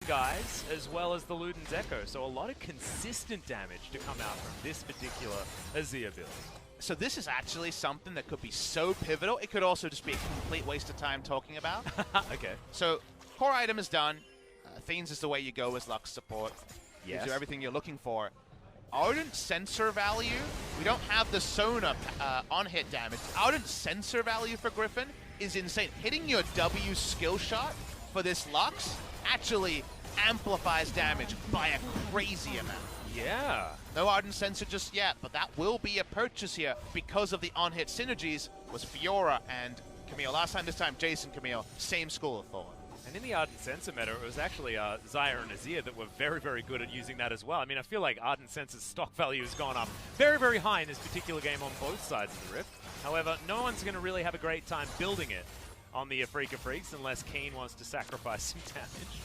guys, as well as the Luden's Echo. So a lot of consistent damage to come out from this particular Azir build. So this is actually something that could be so pivotal. It could also just be a complete waste of time talking about. Okay. So core item is done. Fiends is the way you go as Lux support. Yes. Gives you everything you're looking for. Ardent sensor value. We don't have the Sona on hit damage. Ardent sensor value for Griffin is insane. Hitting your W skill shot for this Lux actually amplifies damage by a crazy amount. Yeah. No Ardent Sensor just yet, but that will be a purchase here because of the on-hit synergies was Fiora and Camille. Last time, this time, Jason Camille, same school of thought. And in the Ardent Sensor meta, it was actually Xayah and Azir that were very, very good at using that as well. I mean, I feel like Ardent Sensor's stock value has gone up very, very high in this particular game on both sides of the Rift. However, no one's going to really have a great time building it on the Afreeca Freecs unless Keen wants to sacrifice some damage.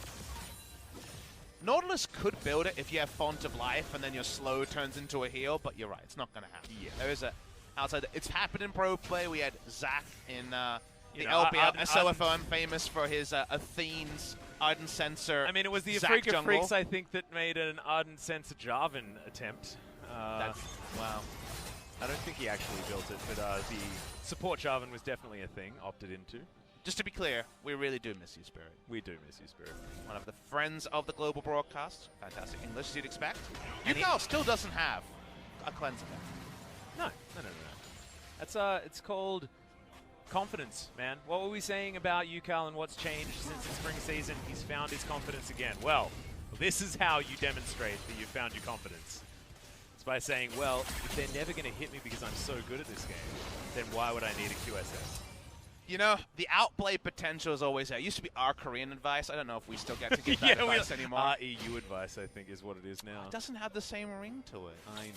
Nautilus could build it if you have Font of Life and then your slow turns into a heal, but you're right, it's not going to happen. Yeah. There is a outside. It's happened in pro play. We had Zach in the LPL. SOFOM famous for his Athene's Ardent Sensor. I mean, it was the Zach Afreeca jungle. Freecs, I think, that made an Ardent Sensor Jarvan attempt. Wow. I don't think he actually built it, but the support Jarvan was definitely a thing, opted into. Just to be clear, we really do miss you, Spirit. We do miss you, Spirit. One of the friends of the global broadcast. Fantastic English, as you'd expect. UCAL still doesn't have a cleanser deck. No. That's it's called confidence, man. What were we saying about UCAL and what's changed since the spring season? He's found his confidence again. Well, this is how you demonstrate that you've found your confidence. It's by saying, well, if they're never going to hit me because I'm so good at this game, then why would I need a QSS? You know, the outplay potential is always there. It used to be our Korean advice. I don't know if we still get to give that advice anymore. Our EU advice, I think, is what it is now. It doesn't have the same ring to it. I know.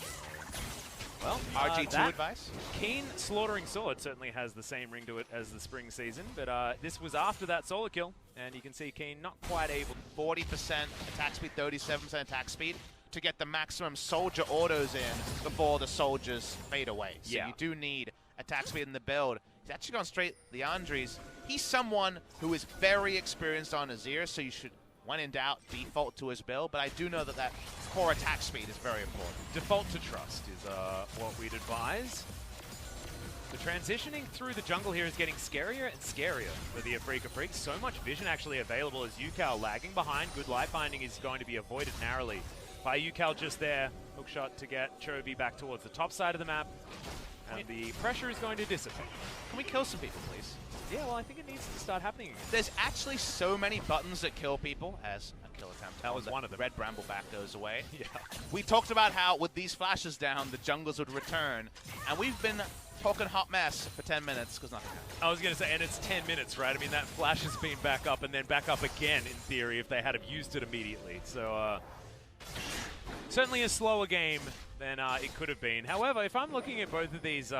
Well, RG2 advice? Keen Slaughtering Sword certainly has the same ring to it as the spring season, but this was after that solo kill, and you can see Keen not quite able. 40% attack speed, 37% attack speed to get the maximum soldier autos in before the soldiers fade away. So you do need attack speed in the build. He's actually gone straight Leandri's. He's someone who is very experienced on Azir, so you should, when in doubt, default to his build. But I do know that that core attack speed is very important. Default to trust is what we'd advise. The transitioning through the jungle here is getting scarier and scarier for the Afreeca Freecs. So much vision actually available as UCAL lagging behind. Good light finding is going to be avoided narrowly by UCAL just there. Hookshot to get Chovy back towards the top side of the map. And the pressure is going to dissipate. Can we kill some people, please? Yeah, well, I think it needs to start happening again. There's actually so many buttons that kill people as a kill attempt. That was one of them. Red Brambleback goes away. Yeah. We talked about how with these flashes down, the jungles would return. And we've been talking hot mess for 10 minutes because nothing happened. I was going to say, and it's 10 minutes, right? I mean, that flash has been back up and then back up again, in theory, if they had have used it immediately. So, certainly a slower game than it could have been. However, if I'm looking at both of these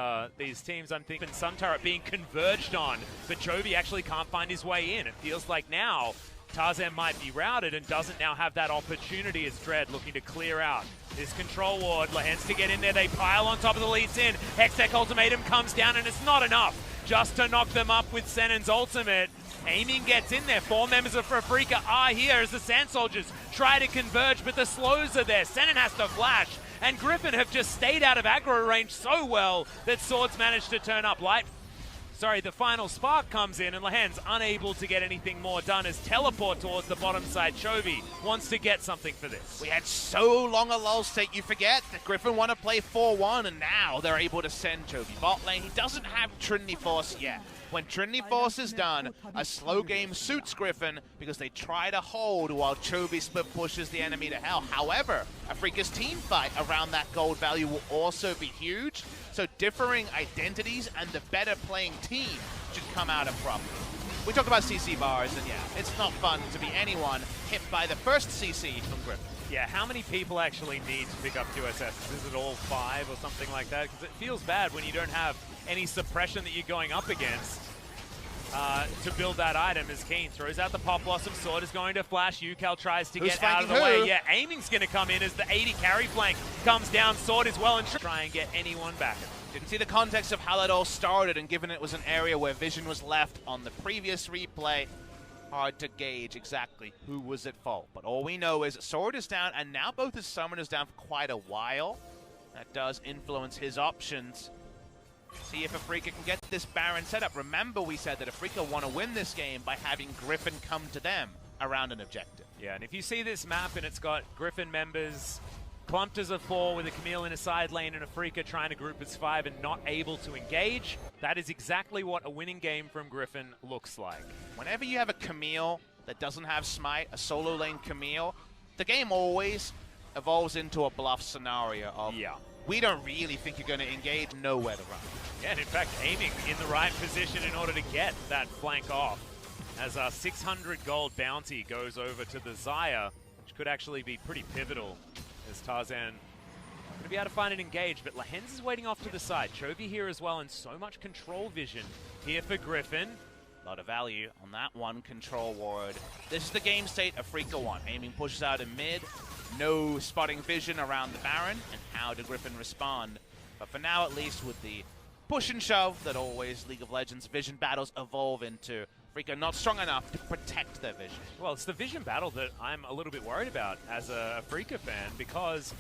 teams, I'm thinking Sun Turret being converged on, but Chovy actually can't find his way in. It feels like now Tarzan might be routed and doesn't now have that opportunity as Dread looking to clear out this control ward. Lahens to get in there, they pile on top of the lead Sin. Hextech Ultimatum comes down and it's not enough just to knock them up with Senen's ultimate. Aiming gets in there. 4 members of Afreeca are here as the Sand Soldiers try to converge, but the slows are there. Senen has to flash, and Griffin have just stayed out of aggro range so well that Swords managed to turn up. The final spark comes in, and Lahens unable to get anything more done as teleport towards the bottom side. Chovy wants to get something for this. We had so long a lull state, you forget that Griffin want to play 4-1, and now they're able to send Chovy bot lane. He doesn't have Trinity Force yet. When Trinity Force is done, a slow game suits Griffin because they try to hold while Chovy split pushes the enemy to hell. However, Afreeca's team fight around that gold value will also be huge. So differing identities and the better playing team should come out of problem. We talked about CC bars, and yeah, it's not fun to be anyone hit by the first CC from Griffin. Yeah, how many people actually need to pick up QSS? Is it all 5 or something like that? Because it feels bad when you don't have any suppression that you're going up against to build that item. As Keen throws out the Pop Blossom, Sword is going to flash. UCAL tries to get out of the way. Yeah, aiming's going to come in as the 80 carry flank comes down. Sword is well and try and get anyone back. Didn't see the context of how that all started, and given it was an area where vision was left on the previous replay, hard to gauge exactly who was at fault. But all we know is Sword is down, and now both his summoners down for quite a while. That does influence his options. See if Afreeca can get this Baron set up. Remember, we said that Afreeca want to win this game by having Griffin come to them around an objective. Yeah, and if you see this map and it's got Griffin members clumped as a 4 with a Camille in a side lane and Afreeca trying to group as 5 and not able to engage, that is exactly what a winning game from Griffin looks like. Whenever you have a Camille that doesn't have Smite, a solo lane Camille, the game always evolves into a bluff scenario of, we don't really think you're going to engage, nowhere to run. Yeah, and in fact, aiming in the right position in order to get that flank off. As a 600 gold bounty goes over to the Xayah, which could actually be pretty pivotal as Tarzan going to be able to find an engage, but Lehens is waiting off to the side. Chovy here as well, and so much control vision here for Griffin. A lot of value on that one control ward. This is the game state Afreeca want. Aiming pushes out in mid, no spotting vision around the Baron, and how did Griffin respond? But for now, at least, with the push and shove that always League of Legends vision battles evolve into, Afreeca not strong enough to protect their vision. Well, it's the vision battle that I'm a little bit worried about as a Afreeca fan, because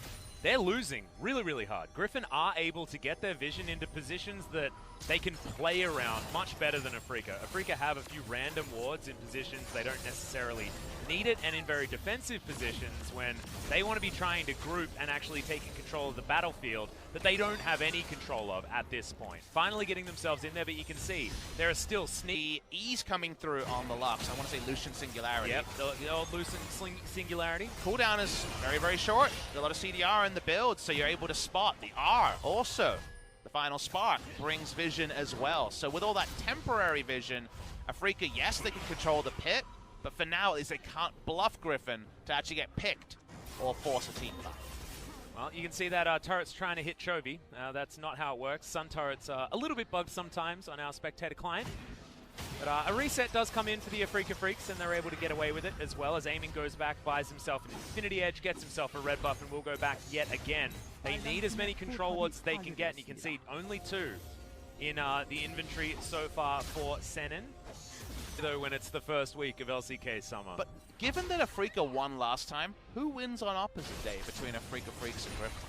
they're losing really, really hard. Griffin are able to get their vision into positions that they can play around much better than Afreeca. Afreeca have a few random wards in positions they don't necessarily need it, and in very defensive positions when they want to be trying to group and actually taking control of the battlefield that they don't have any control of at this point. Finally getting themselves in there, but you can see there are still sneaky E's coming through on the Lux. I want to say Lucian Singularity. Yep, the old Lucian Singularity. Cooldown is very, very short. A lot of CDR in the build, so you're able to spot. The R also, the final spark, brings vision as well. So with all that temporary vision, Afreeca, yes, they can control the pit, but for now, at least they can't bluff Griffin to actually get picked or force a team fight. Well, you can see that turret's trying to hit Chovy. That's not how it works. Sun turret's a little bit bugged sometimes on our spectator client. But a reset does come in for the Afreeca Freecs, and they're able to get away with it, as well as aiming goes back, buys himself an Infinity Edge, gets himself a red buff, and will go back yet again. They need as many control wards as they can get, and you can see only 2 in the inventory so far for Senin, though when it's the first week of LCK summer. But given that Afreeca won last time, who wins on opposite day between Afreeca Freecs and Griffin?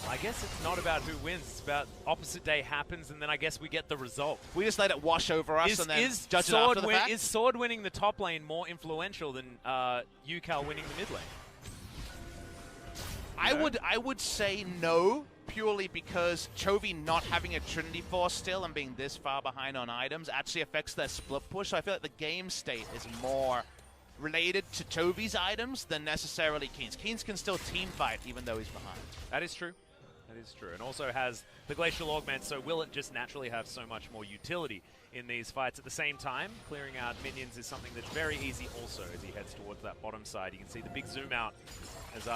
I guess it's not about who wins, it's about opposite day happens, and then I guess we get the result. We just let it wash over us and then judge it after the fact? Is Sword winning the top lane more influential than UCal winning the mid lane? I would say no, purely because Chovy not having a Trinity Force still and being this far behind on items actually affects their split push. So I feel like the game state is more related to Chovy's items than necessarily Keen's. Keen's can still team fight even though he's behind. That is true. That is true. And also has the Glacial Augment, so will it just naturally have so much more utility in these fights. At the same time, clearing out minions is something that's very easy also as he heads towards that bottom side. You can see the big zoom out as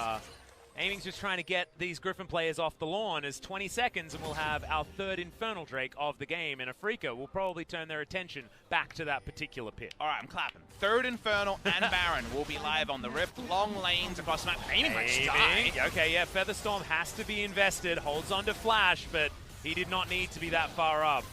Aiming's just trying to get these Griffin players off the lawn as 20 seconds, and we'll have our 3rd Infernal Drake of the game, and Afreeca will probably turn their attention back to that particular pit. All right, I'm clapping. 3rd Infernal and Baron will be live on the Rift. Long lanes across the map. Aiming might die. Okay, yeah, Featherstorm has to be invested. Holds on to Flash, but he did not need to be that far up.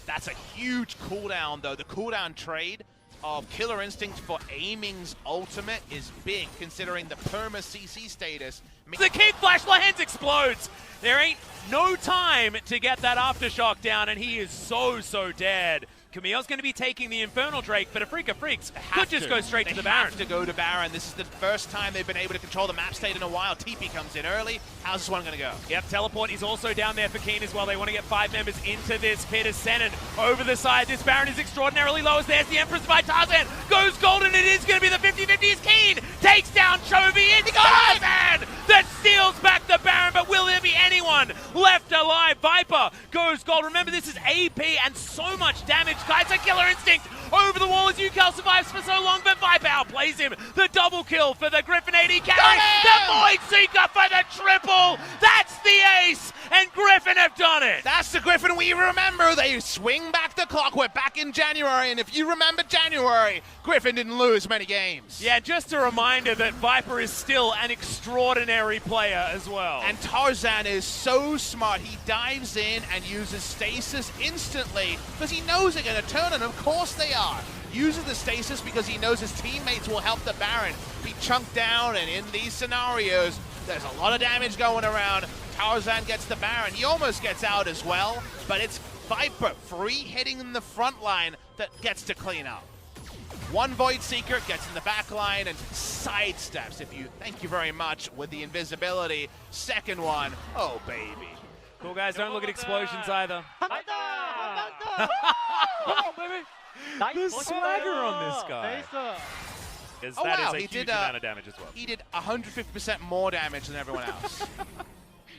That's a huge cooldown, though. The cooldown trade of Killer Instinct for Aiming's ultimate is big, considering the perma CC status. The King Flash Lehens explodes! There ain't no time to get that Aftershock down, and he is so dead. Camille's going to be taking the Infernal Drake, but Afreeca Freecs could just go straight to the Baron. They have to go to Baron. This is the first time they've been able to control the map state in a while. TP comes in early. How's this one going to go? Yep, Teleport is also down there for Keen as well. They want to get 5 members into this pit as Senin over the side. This Baron is extraordinarily low as there's the Empress by Tarzan. Goes golden. It is going to be the 50-50 as Keen takes down Chovy. It's Tarzan that steals back the Baron, but will there be anyone left alive? Viper goes gold. Remember, this is AP and so much damage. Guys, a Killer Instinct over the wall as UCal survives for so long, but Viper outplays him. The double kill for the Griffin AD carry. The Void Seeker for the triple. That's the ace, and Griffin have done it. That's the Griffin we remember. They swing back the clock. We're back in January, and if you remember January, Griffin didn't lose many games. Yeah, just a reminder that Viper is still an extraordinary player as well. And Tarzan is so smart. He dives in and uses stasis instantly because he knows they're going to turn, and of course they are. uses the stasis because he knows his teammates will help the Baron be chunked down, and in these scenarios, there's a lot of damage going around. Tarzan gets the Baron. He almost gets out as well, but it's Viper free hitting in the front line that gets to clean up. One Void Seeker gets in the back line and sidesteps, thank you very much, with the invisibility. Second one, oh baby. Cool guys, don't look at explosions either. The swagger on this guy. Oh wow, is a huge amount of damage as well. He did 150% more damage than everyone else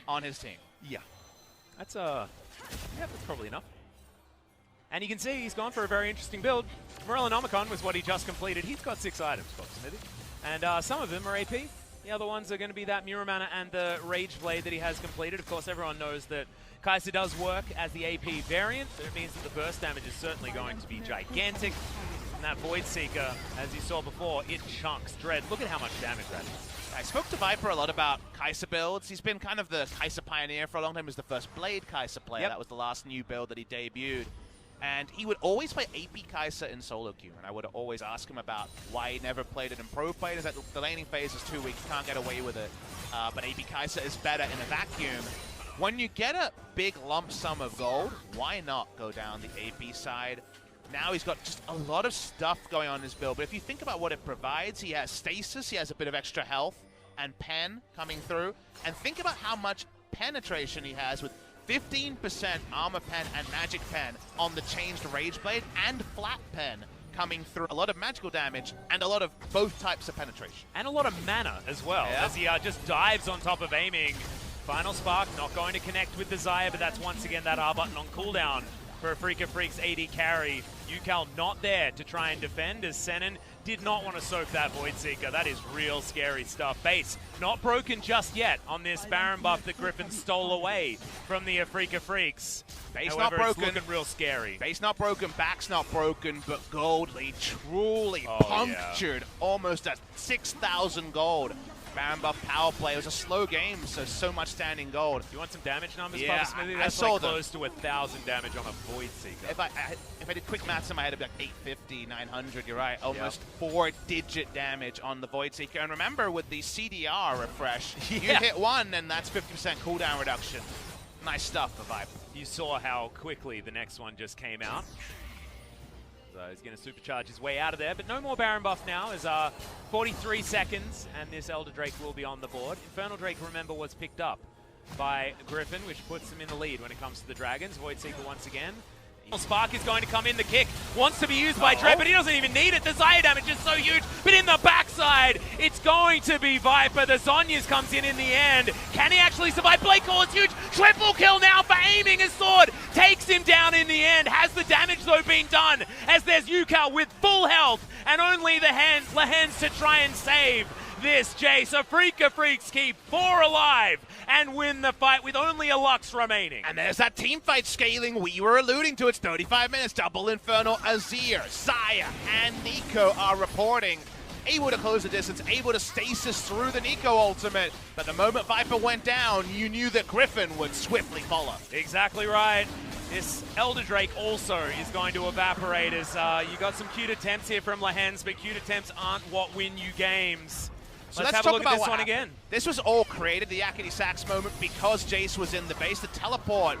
on his team. Yeah. That's probably enough. And you can see he's gone for a very interesting build. Morellonomicon was what he just completed. He's got 6 items, Smithy. And some of them are AP. The other ones are going to be that Muramana and the Rage Blade that he has completed. Of course, everyone knows that Kai'Sa does work as the AP variant, so it means that the burst damage is certainly going to be gigantic. And that Void Seeker, as you saw before, it chunks Dread. Look at how much damage that is. I spoke to Viper a lot about Kai'Sa builds. He's been kind of the Kai'Sa pioneer for a long time. He was the first Blade Kai'Sa player. Yep. That was the last new build that he debuted. And he would always play AP Kai'Sa in solo queue, and I would always ask him about why he never played it in pro play. Is that the laning phase is too weak, can't get away with it. But AP Kai'Sa is better in a vacuum. When you get a big lump sum of gold, why not go down the AP side? Now he's got just a lot of stuff going on in his build, but if you think about what it provides, he has stasis, he has a bit of extra health, and pen coming through. And think about how much penetration he has with 15% armor pen and magic pen on the changed Rage Blade and flat pen coming through. A lot of magical damage and a lot of both types of penetration. And a lot of mana as well, as he just dives on top of aiming. Final Spark not going to connect with Desire, but that's once again that R button on cooldown for Afreeca Freecs AD carry. Ucal not there to try and defend, as Senin did not want to soak that Void Seeker. That is real scary stuff. Base not broken just yet on this Baron buff that Griffin stole away from the Afreeca Freecs. Base However, not broken. It's looking real scary. Base not broken, back's not broken, but gold lead truly punctured almost at 6,000 gold. Baron buff power play. It was a slow game, so much standing gold. You want some damage numbers, yeah, Papa Smithy? That's like close to 1,000 damage on a Void Seeker. If I did quick maths in my head, it'd be like 850, 900. You're right. Almost 4-digit damage on the Void Seeker. And remember, with the CDR refresh, you hit one, and that's 50% cooldown reduction. Nice stuff for Viper. You saw how quickly the next one just came out. So he's going to supercharge his way out of there, but no more Baron buff now. Is 43 seconds, and this Elder Drake will be on the board. Infernal Drake, remember, was picked up by Griffin, which puts him in the lead when it comes to the Dragons. Void Seeker once again. Spark is going to come in. The kick wants to be used by Dread, but he doesn't even need it. Desire damage is so huge, but in the backside, it's going to be Viper. The Zhonya's comes in the end. Can he actually survive? Blade Call is huge. Triple kill now for aiming. His sword takes him down in the end. Has the damage, though, been done? As there's Ucal with full health and only the Lahens to try and save this Jace. Afreeca Freecs keep 4 alive and win the fight with only a Lux remaining. And there's that team fight scaling we were alluding to. It's 35 minutes. Double Infernal, Azir, Xayah, and Nico are reporting. Able to close the distance, able to stasis through the Nico ultimate. But the moment Viper went down, you knew that Griffin would swiftly follow. Exactly right. This Elder Drake also is going to evaporate as you got some cute attempts here from Lahens, but cute attempts aren't what win you games. So let's let's have a talk look about at this what one happened. again. This was all created, the Yakety Sax moment, because Jace was in the base. The teleport,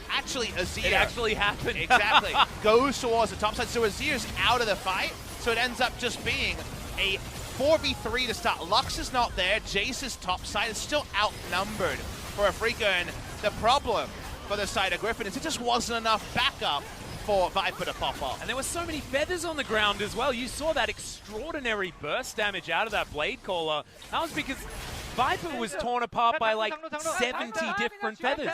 actually Azir. It actually happened. Exactly. Goes towards the top side. So Azir's out of the fight. So it ends up just being a 4v3 to start. Lux is not there. Jace is top side. It's still outnumbered for Afreeca. And the problem for the side of Griffin is it just wasn't enough backup for Viper to pop off. And there were so many feathers on the ground as well. You saw that extraordinary burst damage out of that Blade Caller. That was because Viper was torn apart by like 70 different feathers.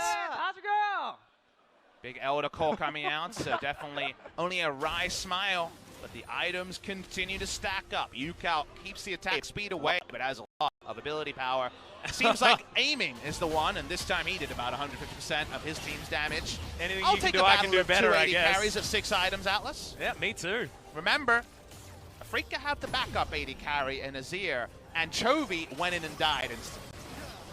Big Elder Core coming out, so definitely only a wry smile. But the items continue to stack up. Ucal keeps the attack speed away, but has a lot of ability power. Seems like aiming is the one, and this time he did about 150% of his team's damage. Anything I'll you take can do, I can do better, I guess. carries at 6 items, Atlas. Yeah, me too. Remember, Afreeca have the backup AD carry in Azir, and Chovy went in and died instantly.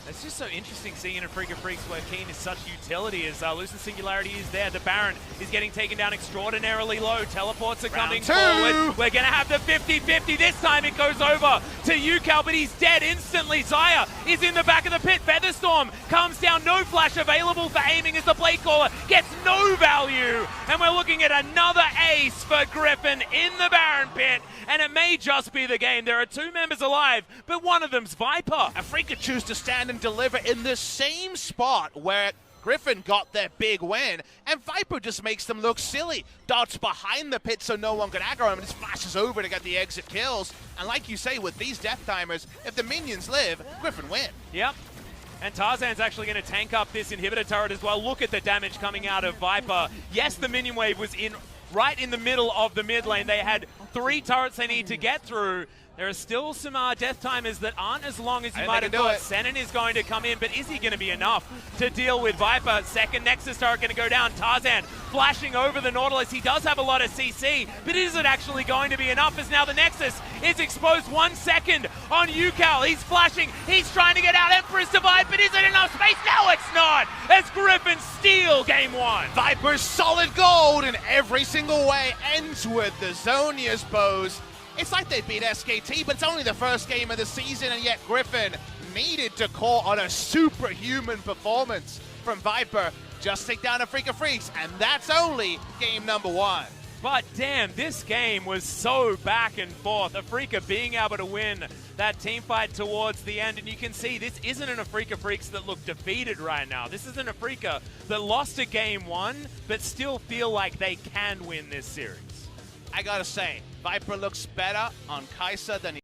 It's just so interesting seeing in Afreeca Freecs where Keen is such utility as Lucent Singularity is there. The Baron is getting taken down extraordinarily low. Teleports are coming forward. We're going to have the 50-50. This time it goes over to UCal, but he's dead instantly. Xayah is in the back of the pit. Featherstorm comes down. No flash available for aiming as the Blade Caller gets no value. And we're looking at another ace for Griffin in the Baron pit. And it may just be the game. There are two members alive, but one of them's Viper. Afreeca choose to stand and deliver in the same spot where Griffin got their big win, and Viper just makes them look silly. Darts behind the pit so no one can aggro him, and just flashes over to get the exit kills. And like you say, with these death timers, if the minions live, Griffin win. Yep. And Tarzan's actually going to tank up this inhibitor turret as well. Look at the damage coming out of Viper. Yes, the minion wave was right in the middle of the mid lane. They had 3 turrets they need to get through. There are still some death timers that aren't as long as you might have thought. Senin is going to come in, but is he going to be enough to deal with Viper? Second Nexus turret going to go down. Tarzan flashing over the Nautilus. He does have a lot of CC, but is it actually going to be enough as now the Nexus is exposed 1 second on UCal. He's flashing. He's trying to get out. Emperor's Divide, but is it enough space? No, it's not. As Griffin steal game 1. Viper's solid gold in every single way ends with the Zhonya's pose. It's like they beat SKT, but it's only the first game of the season, and yet Griffin needed to call on a superhuman performance from Viper. Just take down Afreeca Freecs, and that's only game number 1. But damn, this game was so back and forth. Afreeca being able to win that team fight towards the end, and you can see this isn't an Afreeca Freecs that look defeated right now. This is an Afreeca that lost a game 1, but still feel like they can win this series. I gotta say, Viper looks better on Kai'Sa than he